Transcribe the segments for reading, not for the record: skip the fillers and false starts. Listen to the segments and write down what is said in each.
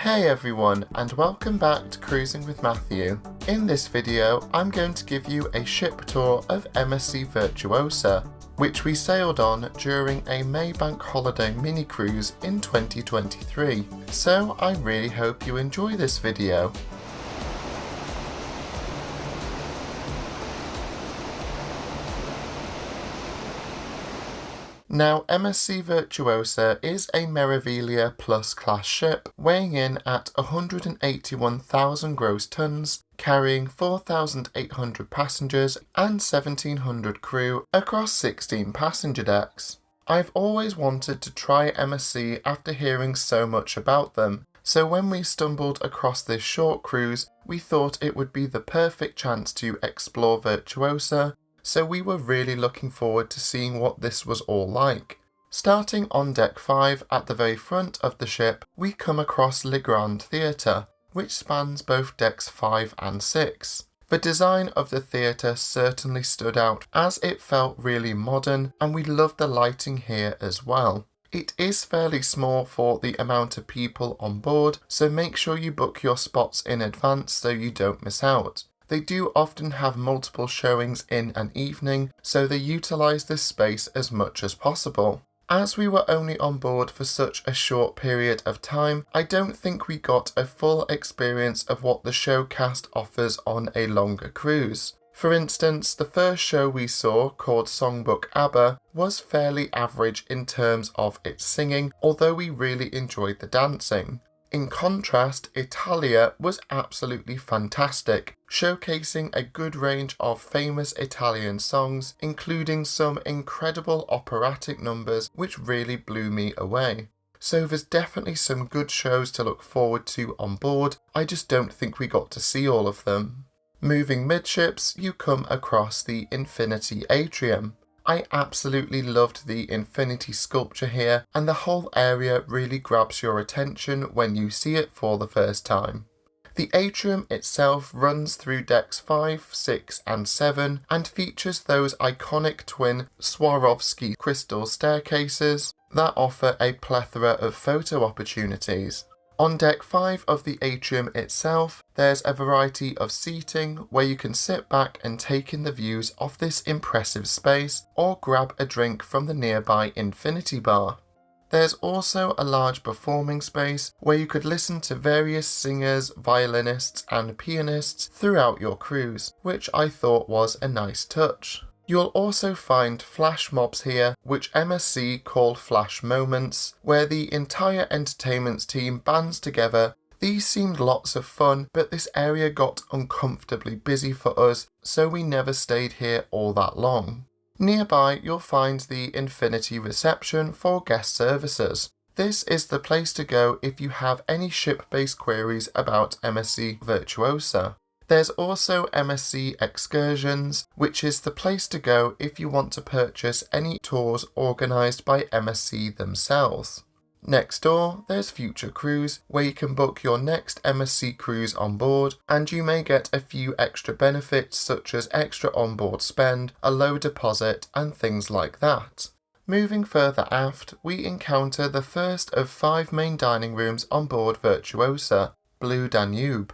Hey everyone, and welcome back to Cruising with Matthew. In this video, I'm going to give you a ship tour of MSC Virtuosa, which we sailed on during a May Bank Holiday mini cruise in 2023. So I really hope you enjoy this video. Now, MSC Virtuosa is a Meraviglia Plus class ship, weighing in at 181,000 gross tons, carrying 4,800 passengers and 1,700 crew across 16 passenger decks. I've always wanted to try MSC after hearing so much about them, so when we stumbled across this short cruise, we thought it would be the perfect chance to explore Virtuosa. So we were really looking forward to seeing what this was all like. Starting on deck 5 at the very front of the ship, we come across Le Grand Theatre, which spans both decks 5 and 6. The design of the theatre certainly stood out as it felt really modern, and we loved the lighting here as well. It is fairly small for the amount of people on board, so make sure you book your spots in advance so you don't miss out. They do often have multiple showings in an evening, so they utilise this space as much as possible. As we were only on board for such a short period of time, I don't think we got a full experience of what the showcast offers on a longer cruise. For instance, the first show we saw, called Songbook ABBA, was fairly average in terms of its singing, although we really enjoyed the dancing. In contrast, Italia was absolutely fantastic, showcasing a good range of famous Italian songs, including some incredible operatic numbers which really blew me away. So there's definitely some good shows to look forward to on board, I just don't think we got to see all of them. Moving midships, you come across the Infinity Atrium. I absolutely loved the infinity sculpture here, and the whole area really grabs your attention when you see it for the first time. The atrium itself runs through decks 5, 6 and 7 and features those iconic twin Swarovski crystal staircases that offer a plethora of photo opportunities. On deck 5 of the atrium itself, there's a variety of seating where you can sit back and take in the views of this impressive space or grab a drink from the nearby Infinity Bar. There's also a large performing space where you could listen to various singers, violinists and pianists throughout your cruise, which I thought was a nice touch. You'll also find flash mobs here, which MSC call flash moments, where the entire entertainments team bands together. These seemed lots of fun, but this area got uncomfortably busy for us, so we never stayed here all that long. Nearby, you'll find the Infinity Reception for guest services. This is the place to go if you have any ship-based queries about MSC Virtuosa. There's also MSC Excursions, which is the place to go if you want to purchase any tours organised by MSC themselves. Next door, there's Future Cruise, where you can book your next MSC cruise on board, and you may get a few extra benefits such as extra onboard spend, a low deposit, and things like that. Moving further aft, we encounter the first of 5 main dining rooms on board Virtuosa, Blue Danube.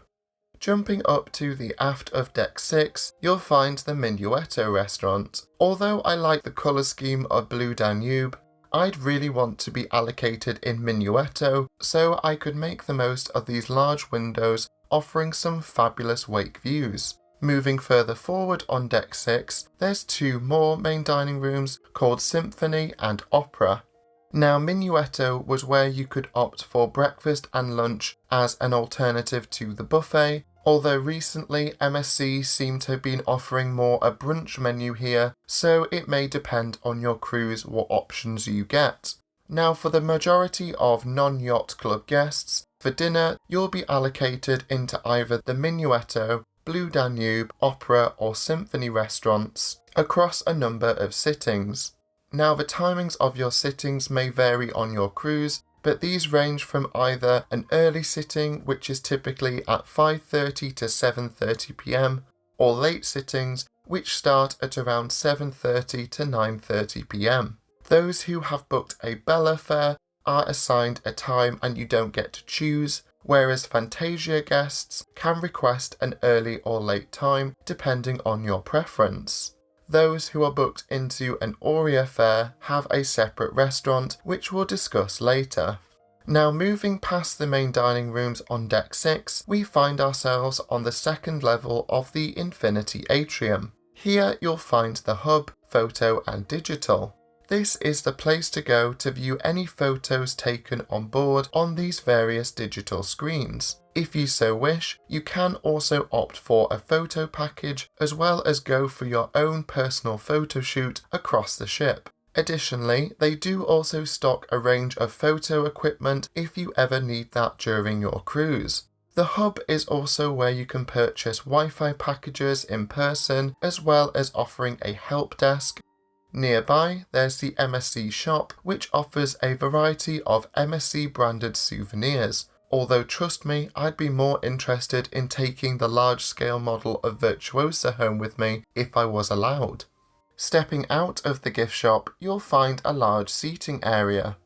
Jumping up to the aft of deck 6, you'll find the Minuetto restaurant. Although I like the colour scheme of Blue Danube, I'd really want to be allocated in Minuetto so I could make the most of these large windows offering some fabulous wake views. Moving further forward on deck 6, there's 2 more main dining rooms called Symphony and Opera. Now, Minuetto was where you could opt for breakfast and lunch as an alternative to the buffet, although recently MSC seem to have been offering more a brunch menu here, so it may depend on your cruise what options you get. Now, for the majority of non-yacht club guests, for dinner you'll be allocated into either the Minuetto, Blue Danube, Opera or Symphony restaurants across a number of sittings. Now, the timings of your sittings may vary on your cruise, but these range from either an early sitting, which is typically at 5:30 to 7:30 p.m, or late sittings, which start at around 7:30 to 9:30 p.m. Those who have booked a Bella fare are assigned a time and you don't get to choose, whereas Fantasia guests can request an early or late time depending on your preference. Those who are booked into an Aurea fare have a separate restaurant, which we'll discuss later. Now, moving past the main dining rooms on Deck 6, we find ourselves on the second level of the Infinity Atrium. Here you'll find the hub, photo and digital. This is the place to go to view any photos taken on board on these various digital screens. If you so wish, you can also opt for a photo package as well as go for your own personal photo shoot across the ship. Additionally, they do also stock a range of photo equipment if you ever need that during your cruise. The hub is also where you can purchase Wi-Fi packages in person as well as offering a help desk. Nearby, there's the MSC shop, which offers a variety of MSC branded souvenirs, although trust me, I'd be more interested in taking the large-scale model of Virtuosa home with me if I was allowed. Stepping out of the gift shop, you'll find a large seating area.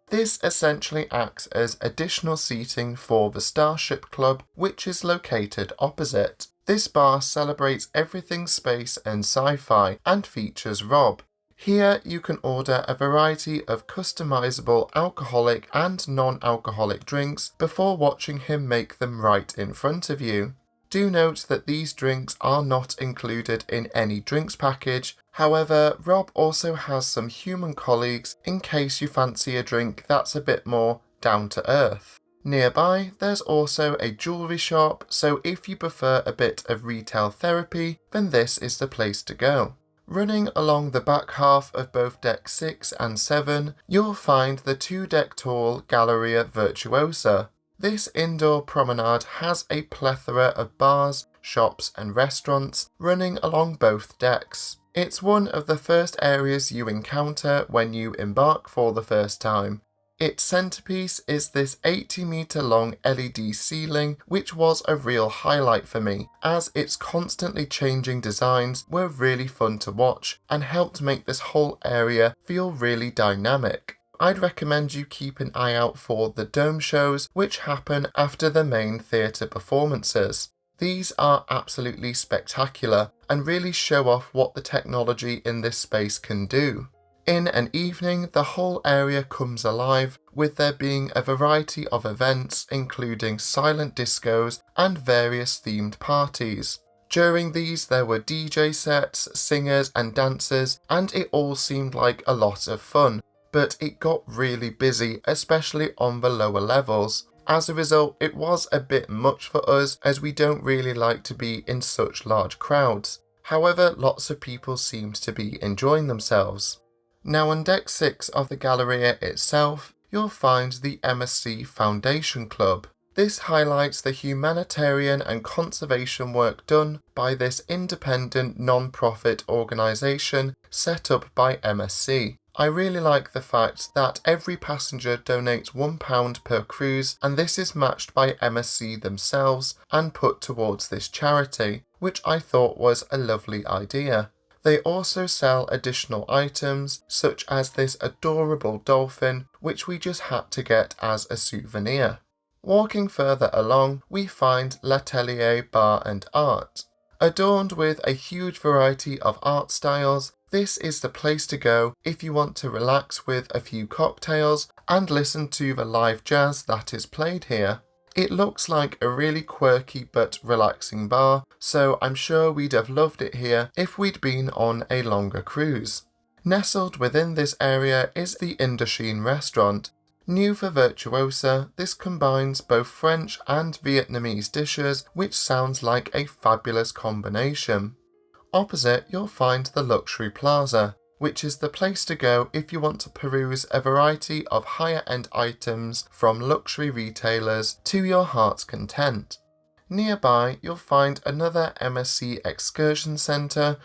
This essentially acts as additional seating for the Starship Club, which is located opposite. This bar celebrates everything space and sci-fi and features Rob. Here you can order a variety of customizable alcoholic and non-alcoholic drinks before watching him make them right in front of you. Do note that these drinks are not included in any drinks package. However, Rob also has some human colleagues in case you fancy a drink that's a bit more down to earth. Nearby, there's also a jewellery shop, so if you prefer a bit of retail therapy, then this is the place to go. Running along the back half of both Deck 6 and 7, you'll find the 2-deck tall Galleria Virtuosa. This indoor promenade has a plethora of bars, shops and restaurants running along both decks. It's one of the first areas you encounter when you embark for the first time. Its centerpiece is this 80-meter long LED ceiling, which was a real highlight for me, as its constantly changing designs were really fun to watch and helped make this whole area feel really dynamic. I'd recommend you keep an eye out for the dome shows, which happen after the main theatre performances. These are absolutely spectacular and really show off what the technology in this space can do. In an evening, the whole area comes alive, with there being a variety of events including silent discos and various themed parties. During these there were DJ sets, singers and dancers, and it all seemed like a lot of fun, but it got really busy, especially on the lower levels. As a result, it was a bit much for us as we don't really like to be in such large crowds. However, lots of people seemed to be enjoying themselves. Now on Deck 6 of the Galleria itself, you'll find the MSC Foundation Club. This highlights the humanitarian and conservation work done by this independent non-profit organisation set up by MSC. I really like the fact that every passenger donates £1 per cruise, and this is matched by MSC themselves and put towards this charity, which I thought was a lovely idea. They also sell additional items such as this adorable dolphin, which we just had to get as a souvenir. Walking further along, we find L'Atelier Bar and Art. Adorned with a huge variety of art styles, this is the place to go if you want to relax with a few cocktails and listen to the live jazz that is played here. It looks like a really quirky but relaxing bar, so I'm sure we'd have loved it here if we'd been on a longer cruise. Nestled within this area is the Indochine restaurant. New for Virtuosa, this combines both French and Vietnamese dishes, which sounds like a fabulous combination. Opposite, you'll find the Luxury Plaza, which is the place to go if you want to peruse a variety of higher-end items from luxury retailers to your heart's content. Nearby, you'll find another MSC Excursion Centre.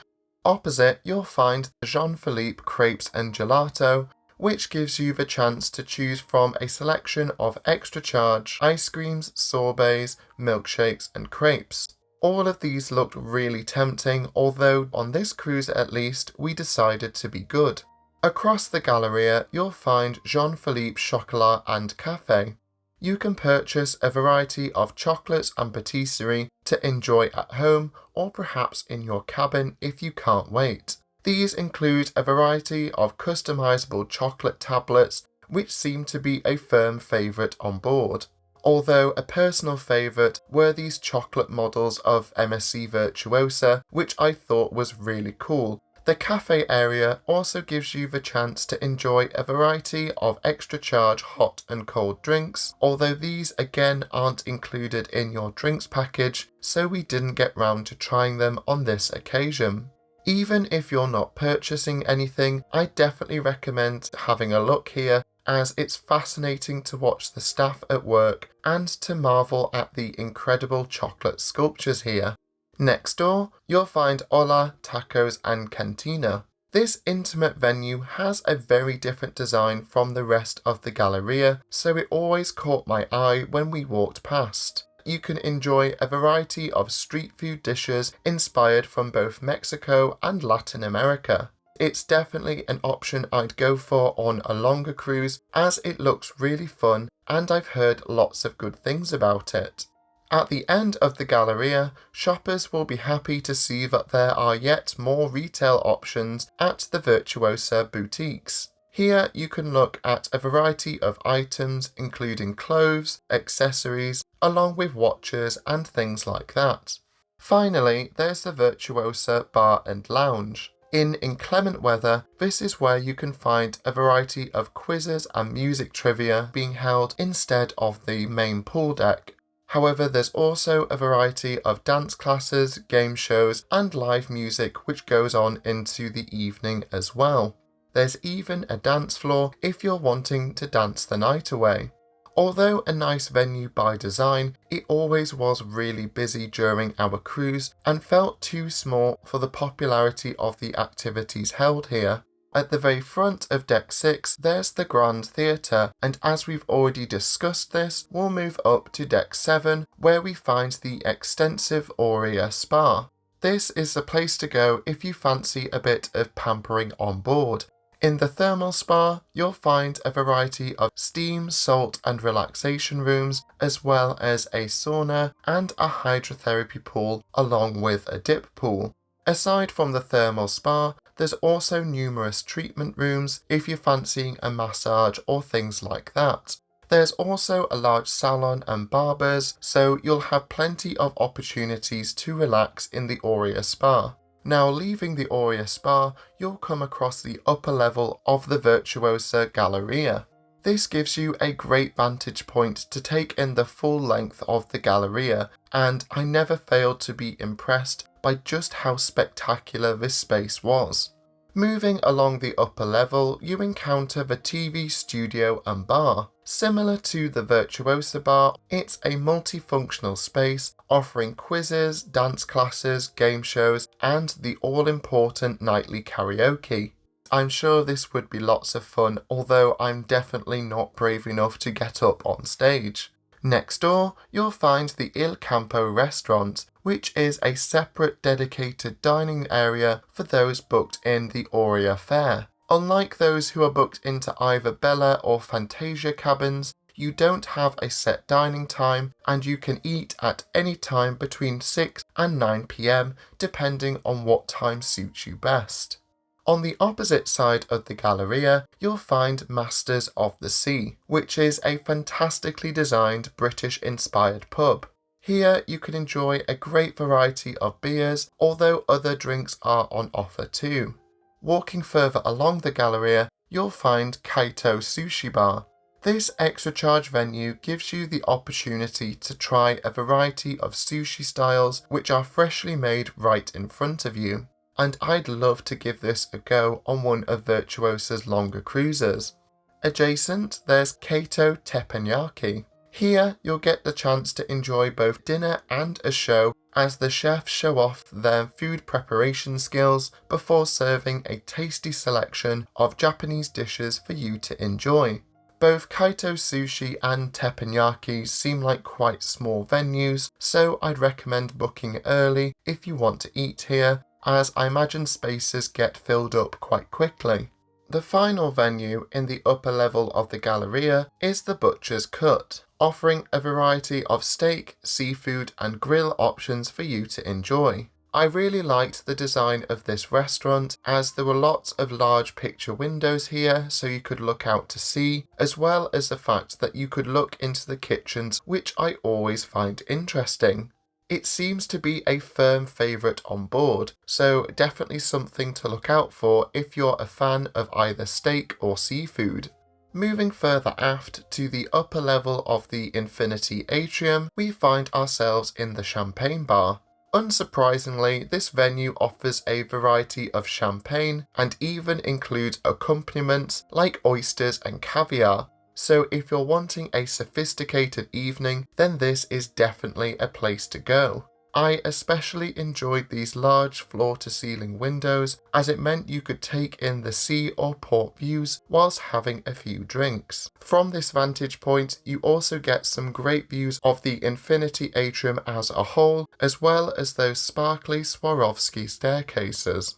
Opposite, you'll find the Jean-Philippe Crepes and Gelato, which gives you the chance to choose from a selection of extra charge ice creams, sorbets, milkshakes and crepes. All of these looked really tempting, although on this cruise at least, we decided to be good. Across the Galleria, you'll find Jean-Philippe Chocolat and Café. you can purchase a variety of chocolates and patisserie to enjoy at home or perhaps in your cabin if you can't wait. These include a variety of customizable chocolate tablets, which seem to be a firm favourite on board. Although a personal favourite were these chocolate models of MSC Virtuosa, which I thought was really cool. The cafe area also gives you the chance to enjoy a variety of extra charge hot and cold drinks, although these again aren't included in your drinks package, so we didn't get round to trying them on this occasion. Even if you're not purchasing anything, I definitely recommend having a look here, as it's fascinating to watch the staff at work and to marvel at the incredible chocolate sculptures here. Next door, you'll find Hola, Tacos and Cantina. This intimate venue has a very different design from the rest of the Galleria, so it always caught my eye when we walked past. You can enjoy a variety of street food dishes inspired from both Mexico and Latin America. It's definitely an option I'd go for on a longer cruise, as it looks really fun and I've heard lots of good things about it. At the end of the Galleria, shoppers will be happy to see that there are yet more retail options at the Virtuosa boutiques. Here you can look at a variety of items including clothes, accessories, along with watches and things like that. Finally, there's the Virtuosa Bar and Lounge. In inclement weather, this is where you can find a variety of quizzes and music trivia being held instead of the main pool deck. However, there's also a variety of dance classes, game shows, and live music which goes on into the evening as well. There's even a dance floor if you're wanting to dance the night away. Although a nice venue by design, it always was really busy during our cruise and felt too small for the popularity of the activities held here. At the very front of Deck 6, there's the Grand Theatre, and as we've already discussed this, we'll move up to Deck 7, where we find the extensive Aurea Spa. This is the place to go if you fancy a bit of pampering on board. In the thermal spa, you'll find a variety of steam, salt and relaxation rooms, as well as a sauna and a hydrotherapy pool, along with a dip pool. Aside from the thermal spa, there's also numerous treatment rooms if you're fancying a massage or things like that. There's also a large salon and barbers, so you'll have plenty of opportunities to relax in the Aurea Spa. Now, leaving the Aurea Spa, you'll come across the upper level of the Virtuosa Galleria. This gives you a great vantage point to take in the full length of the Galleria, and I never failed to be impressed by just how spectacular this space was. Moving along the upper level, you encounter the TV studio and bar. Similar to the Virtuosa bar, it's a multifunctional space offering quizzes, dance classes, game shows, and the all-important nightly karaoke. I'm sure this would be lots of fun, although I'm definitely not brave enough to get up on stage. Next door, you'll find the Il Campo restaurant, which is a separate dedicated dining area for those booked in the Aurea Fair. Unlike those who are booked into either Bella or Fantasia cabins, you don't have a set dining time and you can eat at any time between 6 and 9 p.m. depending on what time suits you best. On the opposite side of the Galleria, you'll find Masters of the Sea, which is a fantastically designed British-inspired pub. Here you can enjoy a great variety of beers, although other drinks are on offer too. Walking further along the Galleria, you'll find Kaito Sushi Bar. This extra charge venue gives you the opportunity to try a variety of sushi styles which are freshly made right in front of you. And I'd love to give this a go on one of Virtuosa's longer cruises. Adjacent, there's Kaito Teppanyaki. Here, you'll get the chance to enjoy both dinner and a show as the chefs show off their food preparation skills before serving a tasty selection of Japanese dishes for you to enjoy. Both Kaito Sushi and Teppanyaki seem like quite small venues, so I'd recommend booking early if you want to eat here, as I imagine spaces get filled up quite quickly. The final venue in the upper level of the Galleria is the Butcher's Cut, offering a variety of steak, seafood and grill options for you to enjoy. I really liked the design of this restaurant as there were lots of large picture windows here so you could look out to sea, as well as the fact that you could look into the kitchens, which I always find interesting. It seems to be a firm favourite on board, so definitely something to look out for if you're a fan of either steak or seafood. Moving further aft to the upper level of the Infinity Atrium, we find ourselves in the Champagne Bar. Unsurprisingly, this venue offers a variety of champagne and even includes accompaniments like oysters and caviar. So if you're wanting a sophisticated evening, then this is definitely a place to go. I especially enjoyed these large floor-to-ceiling windows as it meant you could take in the sea or port views whilst having a few drinks. From this vantage point, you also get some great views of the Infinity Atrium as a whole, as well as those sparkly Swarovski staircases.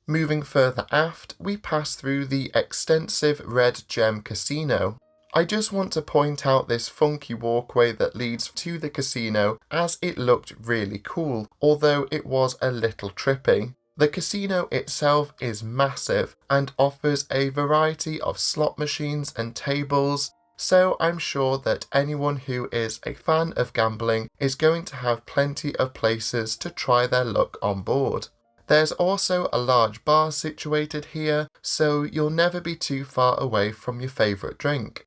Moving further aft, we pass through the extensive Red Gem Casino. I just want to point out this funky walkway that leads to the casino as it looked really cool, although it was a little trippy. The casino itself is massive and offers a variety of slot machines and tables, so I'm sure that anyone who is a fan of gambling is going to have plenty of places to try their luck on board. There's also a large bar situated here, so you'll never be too far away from your favourite drink.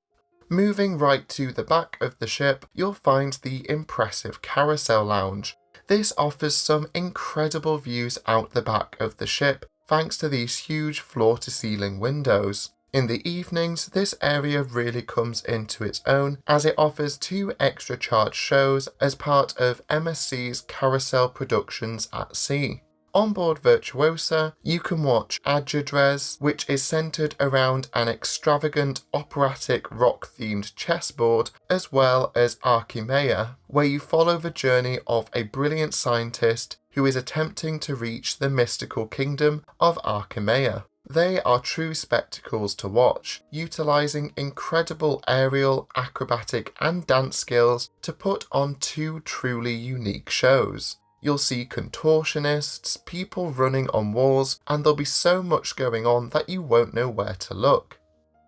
Moving right to the back of the ship, you'll find the impressive Carousel Lounge. This offers some incredible views out the back of the ship, thanks to these huge floor-to-ceiling windows. In the evenings, this area really comes into its own as it offers 2 extra charge shows as part of MSC's Carousel Productions at Sea. Onboard Virtuosa, you can watch Atrium, which is centred around an extravagant operatic rock-themed chessboard, as well as Archimea, where you follow the journey of a brilliant scientist who is attempting to reach the mystical kingdom of Archimea. They are true spectacles to watch, utilising incredible aerial, acrobatic and dance skills to put on 2 truly unique shows. You'll see contortionists, people running on walls, and there'll be so much going on that you won't know where to look.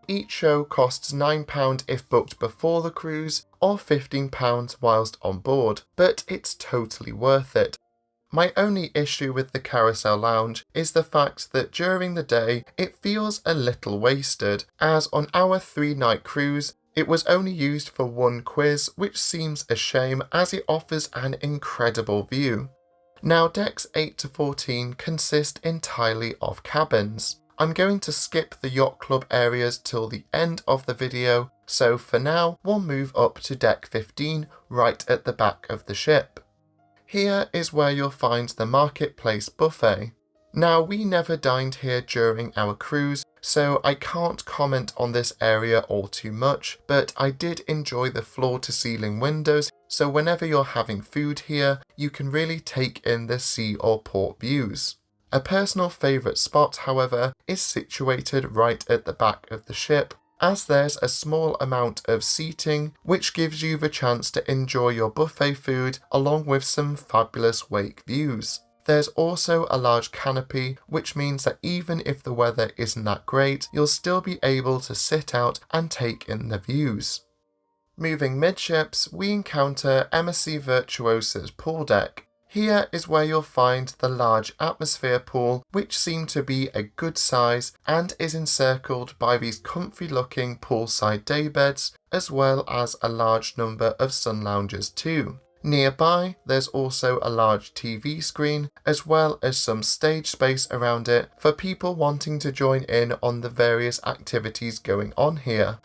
Each show costs £9 if booked before the cruise, or £15 whilst on board, but it's totally worth it. My only issue with the Carousel Lounge is the fact that during the day it feels a little wasted, as on our 3-night cruise, it was only used for 1 quiz, which seems a shame as it offers an incredible view. Now decks 8 to 14 consist entirely of cabins. I'm going to skip the Yacht Club areas till the end of the video, so for now we'll move up to deck 15 right at the back of the ship. Here is where you'll find the Marketplace Buffet. Now we never dined here during our cruise, so I can't comment on this area all too much, but I did enjoy the floor-to-ceiling windows, so whenever you're having food here, you can really take in the sea or port views. A personal favourite spot, however, is situated right at the back of the ship, as there's a small amount of seating, which gives you the chance to enjoy your buffet food along with some fabulous wake views. There's also a large canopy, which means that even if the weather isn't that great, you'll still be able to sit out and take in the views. Moving midships, we encounter MSC Virtuosa's pool deck. Here is where you'll find the large atmosphere pool, which seemed to be a good size and is encircled by these comfy looking poolside daybeds, as well as a large number of sun lounges too. Nearby, there's also a large TV screen, as well as some stage space around it for people wanting to join in on the various activities going on here.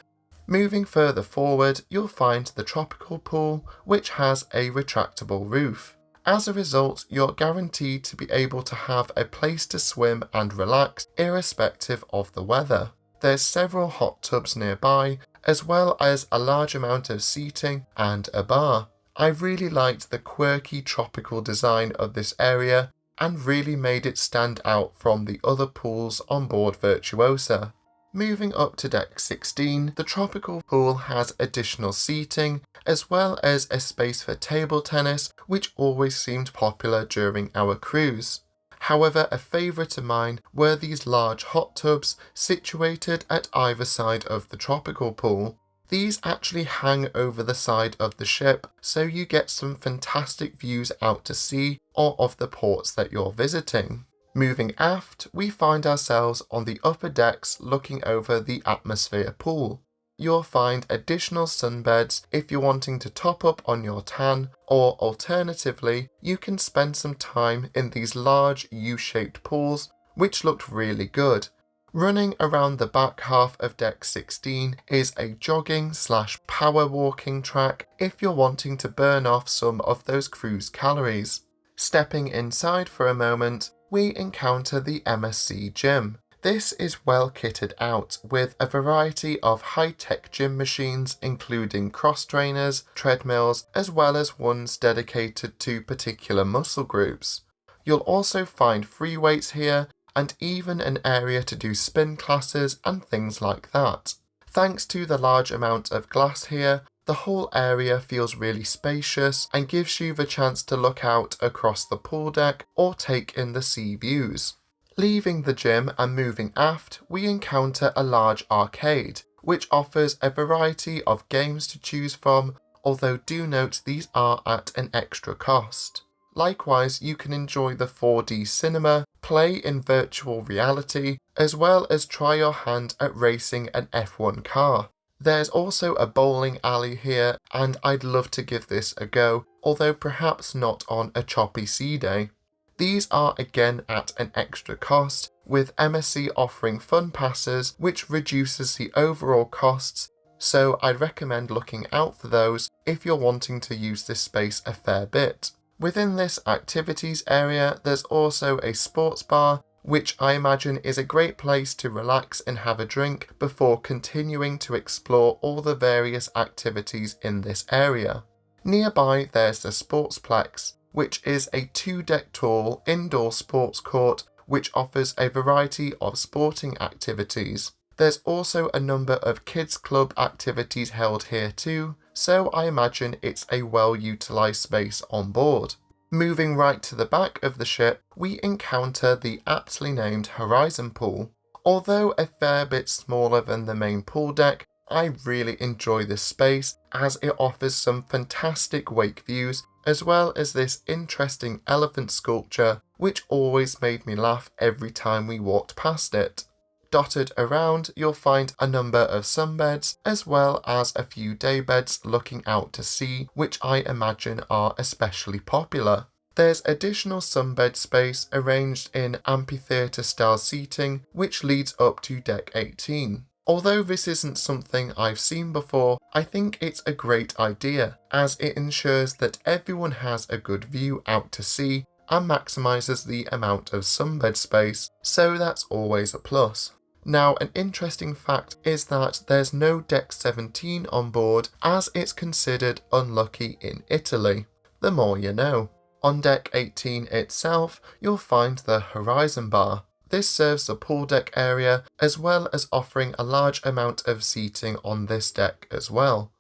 Moving further forward, you'll find the tropical pool, which has a retractable roof. As a result, you're guaranteed to be able to have a place to swim and relax, irrespective of the weather. There's several hot tubs nearby, as well as a large amount of seating and a bar. I really liked the quirky tropical design of this area, and really made it stand out from the other pools on board Virtuosa. Moving up to deck 16, the tropical pool has additional seating as well as a space for table tennis, which always seemed popular during our cruise. However, a favourite of mine were these large hot tubs situated at either side of the tropical pool. These actually hang over the side of the ship, so you get some fantastic views out to sea or of the ports that you're visiting. Moving aft, we find ourselves on the upper decks looking over the atmosphere pool. You'll find additional sunbeds if you're wanting to top up on your tan, or alternatively, you can spend some time in these large U-shaped pools, which looked really good. Running around the back half of deck 16 is a jogging/power walking track if you're wanting to burn off some of those cruise calories. Stepping inside for a moment, we encounter the MSC gym. This is well kitted out with a variety of high-tech gym machines including cross trainers, treadmills, as well as ones dedicated to particular muscle groups. You'll also find free weights here and even an area to do spin classes and things like that. Thanks to the large amount of glass here, the whole area feels really spacious and gives you the chance to look out across the pool deck or take in the sea views. Leaving the gym and moving aft, we encounter a large arcade, which offers a variety of games to choose from, although do note these are at an extra cost. Likewise, you can enjoy the 4D cinema, play in virtual reality, as well as try your hand at racing an F1 car. There's also a bowling alley here, and I'd love to give this a go, although perhaps not on a choppy sea day. These are again at an extra cost, with MSC offering fun passes which reduces the overall costs, so I'd recommend looking out for those if you're wanting to use this space a fair bit. Within this activities area, there's also a sports bar, which I imagine is a great place to relax and have a drink before continuing to explore all the various activities in this area. Nearby there's the Sports Plex, which is a 2-deck tall indoor sports court which offers a variety of sporting activities. There's also a number of kids club activities held here too, so I imagine it's a well-utilised space on board. Moving right to the back of the ship, we encounter the aptly named Horizon pool. Although a fair bit smaller than the main pool deck, I really enjoy this space as it offers some fantastic wake views as well as this interesting elephant sculpture which always made me laugh every time we walked past it. Dotted around, you'll find a number of sunbeds as well as a few daybeds looking out to sea, which I imagine are especially popular. There's additional sunbed space arranged in amphitheatre style seating, which leads up to deck 18. Although this isn't something I've seen before, I think it's a great idea as it ensures that everyone has a good view out to sea and maximises the amount of sunbed space, so that's always a plus. Now, an interesting fact is that there's no deck 17 on board as it's considered unlucky in Italy. The more you know. On deck 18 itself, you'll find the Horizon bar. This serves the pool deck area as well as offering a large amount of seating on this deck as well.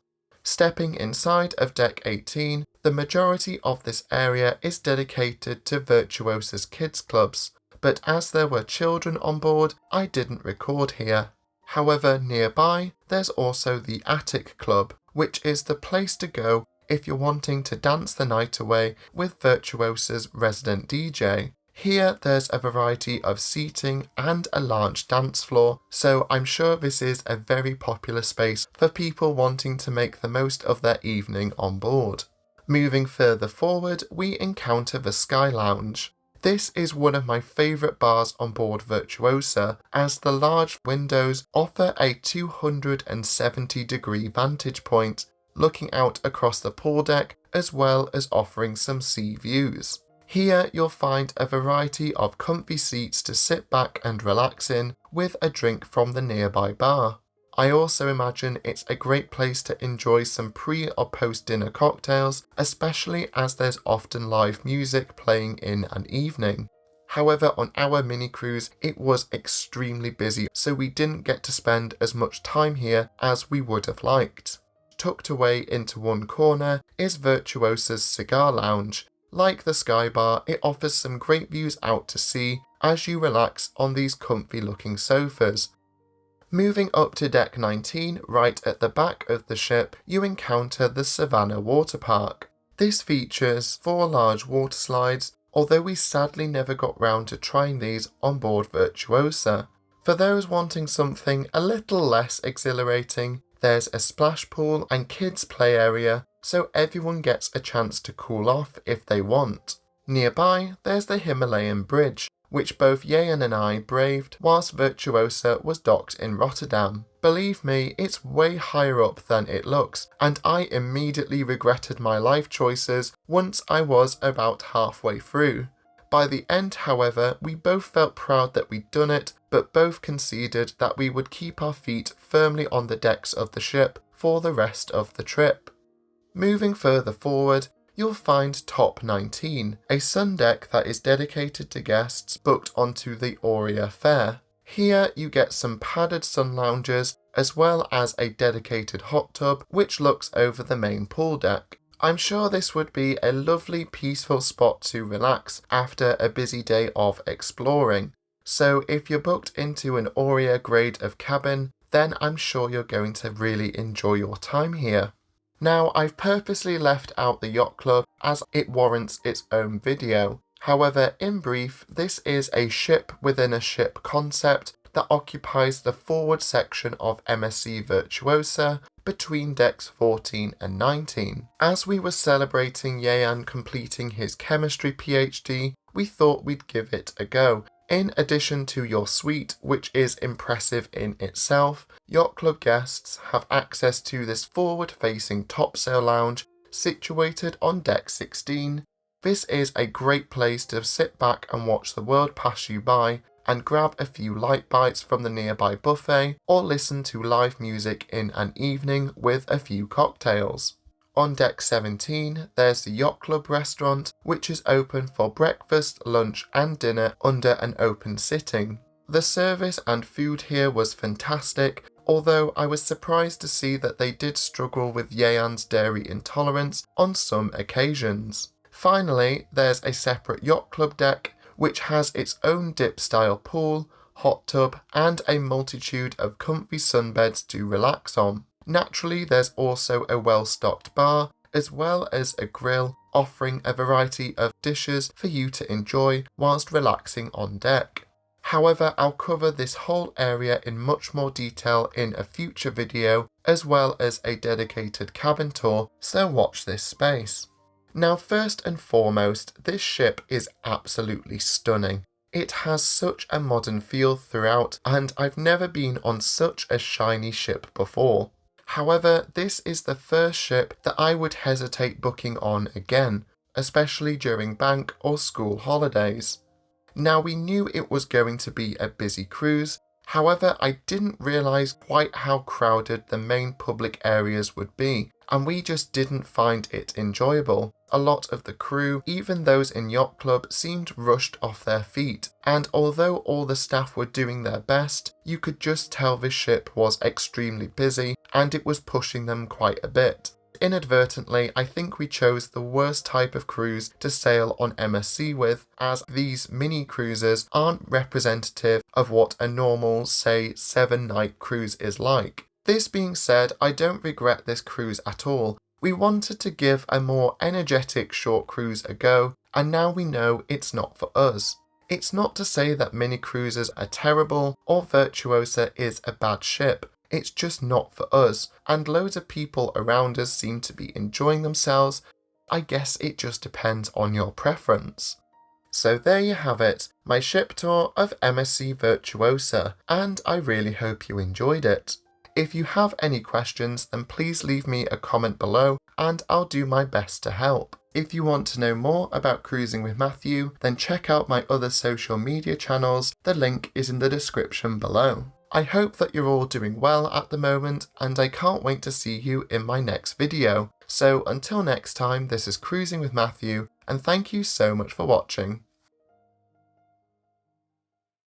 Stepping inside of deck 18, the majority of this area is dedicated to Virtuosa's kids clubs, but as there were children on board, I didn't record here. However, nearby, there's also the Attic Club, which is the place to go if you're wanting to dance the night away with Virtuosa's resident DJ. Here there's a variety of seating and a large dance floor, so I'm sure this is a very popular space for people wanting to make the most of their evening on board. Moving further forward, we encounter the Sky Lounge. This is one of my favourite bars on board Virtuosa, as the large windows offer a 270-degree vantage point, looking out across the pool deck as well as offering some sea views. Here you'll find a variety of comfy seats to sit back and relax in with a drink from the nearby bar. I also imagine it's a great place to enjoy some pre or post dinner cocktails, especially as there's often live music playing in an evening. However, on our mini cruise, it was extremely busy, so we didn't get to spend as much time here as we would have liked. Tucked away into one corner is Virtuosa's cigar lounge. Like the Sky Bar, it offers some great views out to sea as you relax on these comfy looking sofas. Moving up to deck 19, right at the back of the ship, you encounter the Savannah Water Park. This features 4 large water slides, although we sadly never got round to trying these on board Virtuosa. For those wanting something a little less exhilarating, there's a splash pool and kids play area, so everyone gets a chance to cool off if they want. Nearby, there's the Himalayan Bridge, which both Yayan and I braved whilst Virtuosa was docked in Rotterdam. Believe me, it's way higher up than it looks, and I immediately regretted my life choices once I was about halfway through. By the end, however, we both felt proud that we'd done it, but both conceded that we would keep our feet firmly on the decks of the ship for the rest of the trip. Moving further forward, you'll find Top 19, a sun deck that is dedicated to guests booked onto the Aurea Fare. Here you get some padded sun lounges as well as a dedicated hot tub which looks over the main pool deck. I'm sure this would be a lovely peaceful spot to relax after a busy day of exploring. So if you're booked into an Aurea grade of cabin, then I'm sure you're going to really enjoy your time here. Now, I've purposely left out the Yacht Club as it warrants its own video. However, in brief, this is a ship within a ship concept that occupies the forward section of MSC Virtuosa between decks 14 and 19. As we were celebrating Yayan completing his chemistry PhD, we thought we'd give it a go. In addition to your suite, which is impressive in itself, Yacht Club guests have access to this forward-facing topsail lounge situated on deck 16. This is a great place to sit back and watch the world pass you by and grab a few light bites from the nearby buffet or listen to live music in an evening with a few cocktails. On deck 17, there's the Yacht Club restaurant, which is open for breakfast, lunch and dinner under an open sitting. The service and food here was fantastic, although I was surprised to see that they did struggle with Yayan's dairy intolerance on some occasions. Finally, there's a separate Yacht Club deck, which has its own dip-style pool, hot tub and a multitude of comfy sunbeds to relax on. Naturally, there's also a well-stocked bar, as well as a grill, offering a variety of dishes for you to enjoy whilst relaxing on deck. However, I'll cover this whole area in much more detail in a future video, as well as a dedicated cabin tour, so watch this space. Now, first and foremost, this ship is absolutely stunning. It has such a modern feel throughout, and I've never been on such a shiny ship before. However, this is the first ship that I would hesitate booking on again, especially during bank or school holidays. Now, we knew it was going to be a busy cruise, however I didn't realise quite how crowded the main public areas would be, and we just didn't find it enjoyable. A lot of the crew, even those in Yacht Club, seemed rushed off their feet, and although all the staff were doing their best, you could just tell this ship was extremely busy and it was pushing them quite a bit. Inadvertently, I think we chose the worst type of cruise to sail on MSC with, as these mini cruises aren't representative of what a normal, say, 7-night cruise is like. This being said, I don't regret this cruise at all. We wanted to give a more energetic short cruise a go, and now we know it's not for us. It's not to say that mini cruises are terrible or Virtuosa is a bad ship. It's just not for us, and loads of people around us seem to be enjoying themselves. I guess it just depends on your preference. So there you have it, my ship tour of MSC Virtuosa, and I really hope you enjoyed it. If you have any questions, then please leave me a comment below and I'll do my best to help. If you want to know more about cruising with Matthew, then check out my other social media channels, the link is in the description below. I hope that you're all doing well at the moment, and I can't wait to see you in my next video. So until next time, this is Cruising with Matthew, and thank you so much for watching.